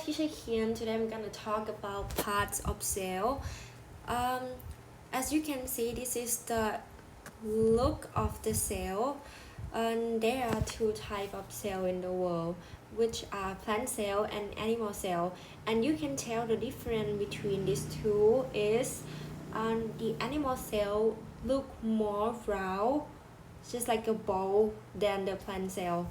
Teacher Kian. Today I'm gonna talk about parts of cell. As you can see, this is the look of the cell. And there are two types of cell in the world, which are plant cell and animal cell. And you can tell the difference between these two is the animal cell look more round, just like a ball, than the plant cell.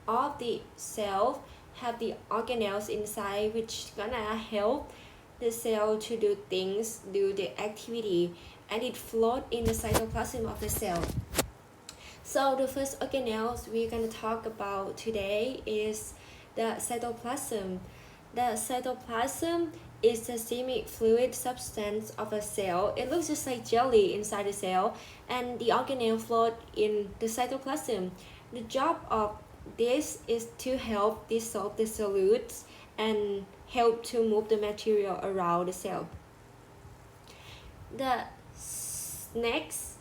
All the cells have the organelles inside, which gonna help the cell to do things, do the activity, and it float in the cytoplasm of the cell. So the first organelles we're gonna talk about today is the cytoplasm. The cytoplasm is the semi-fluid substance of a cell. It looks just like jelly inside the cell, and the organelle float in the cytoplasm. The job of this is to help dissolve the solutes and help to move the material around the cell. The next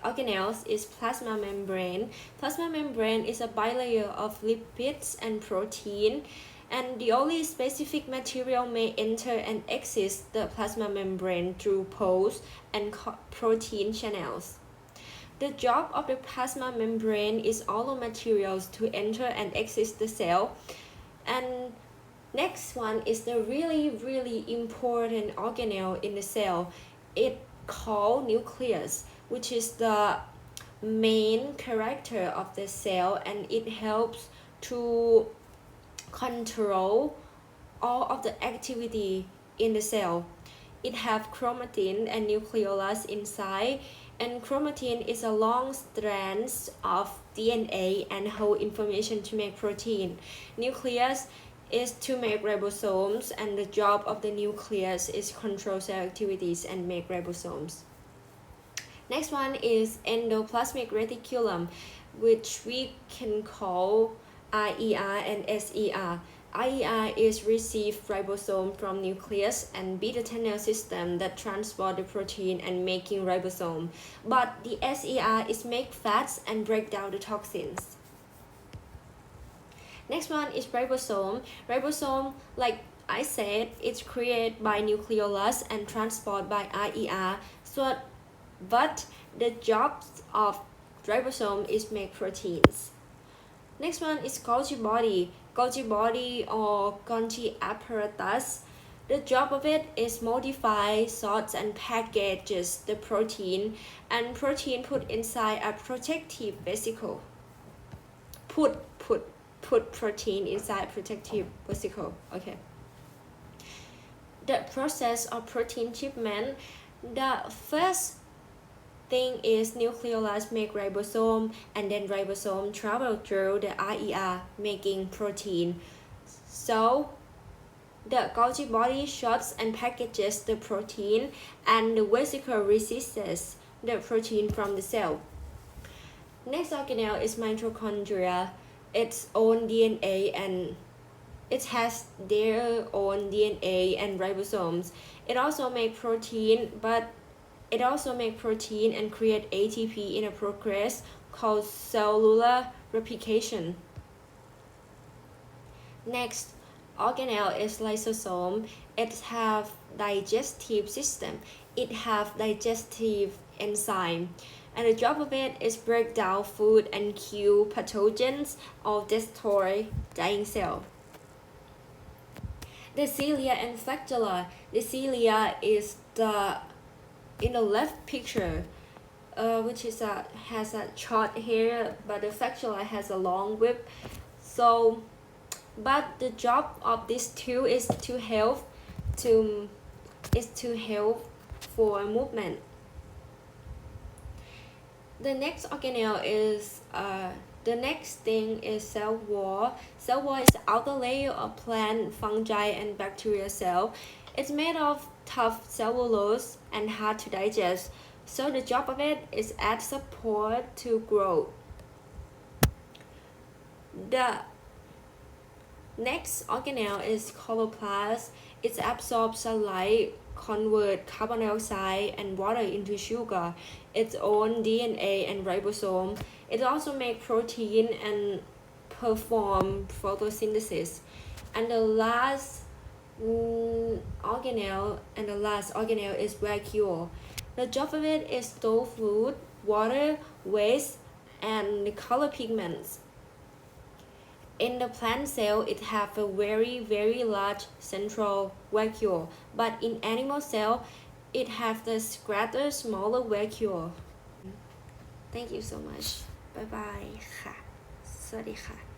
organelles is plasma membrane. Plasma membrane is a bilayer of lipids and protein, and the only specific material may enter and exit the plasma membrane through pores and protein channels. The job of the plasma membrane is allow materials to enter and exit the cell. And next one is the really important organelle in the cell. It called nucleus, which is the main character of the cell, and it helps to control all of the activity in the cell. It have chromatin and nucleolus inside, and chromatin is a long strand of DNA and hold information to make protein. Nucleus is to make ribosomes, and the job of the nucleus is control cell activities and make ribosomes. Next one is endoplasmic reticulum, which we can call RER and SER. RER is receive ribosome from nucleus and be the tunnel system that transport the protein and making ribosome. But the SER is make fats and break down the toxins. Next one is ribosome. Ribosome, like I said, it's created by nucleolus and transport by RER. But the job of ribosome is make proteins. Next one is Golgi body. Golgi body or Golgi apparatus. The job of it is modify, sorts, and packages the protein, and protein put inside a protective vesicle. Put protein inside protective vesicle. Okay. The process of protein shipment. The first thing is nucleolus make ribosome, and then ribosome travel through the RER making protein. So the Golgi body sorts and packages the protein, and the vesicle resists the protein from the cell. Next organelle is mitochondria. Its own DNA, and it has their own DNA and ribosomes. It also make protein, but it also make protein and create ATP in a process called cellular replication. Next organelle is lysosome. It have digestive system. It have digestive enzyme, and the job of it is break down food and kill pathogens or destroy dying cell. The cilia and flagella. The cilia is in the left picture, which is has a short hair, but the flagella has a long whip. So, but the job of these two is to help for movement. The next organelle is the next thing is cell wall. Cell wall is the outer layer of plant, fungi, and bacteria cell. It's made of tough cellulose and hard to digest. So the job of it is add support to growth. The next organelle is chloroplast. It absorbs sunlight, convert carbon dioxide and water into sugar, its own DNA and ribosome. It also makes protein and perform photosynthesis. and the last organelle is vacuole. The job of it is store food, water, waste, and color pigments. In the plant cell, it has a very large central vacuole, but in animal cell, it has the scattered smaller vacuole. Thank you so much. Bye bye ค่ะ สวัสดีค่ะ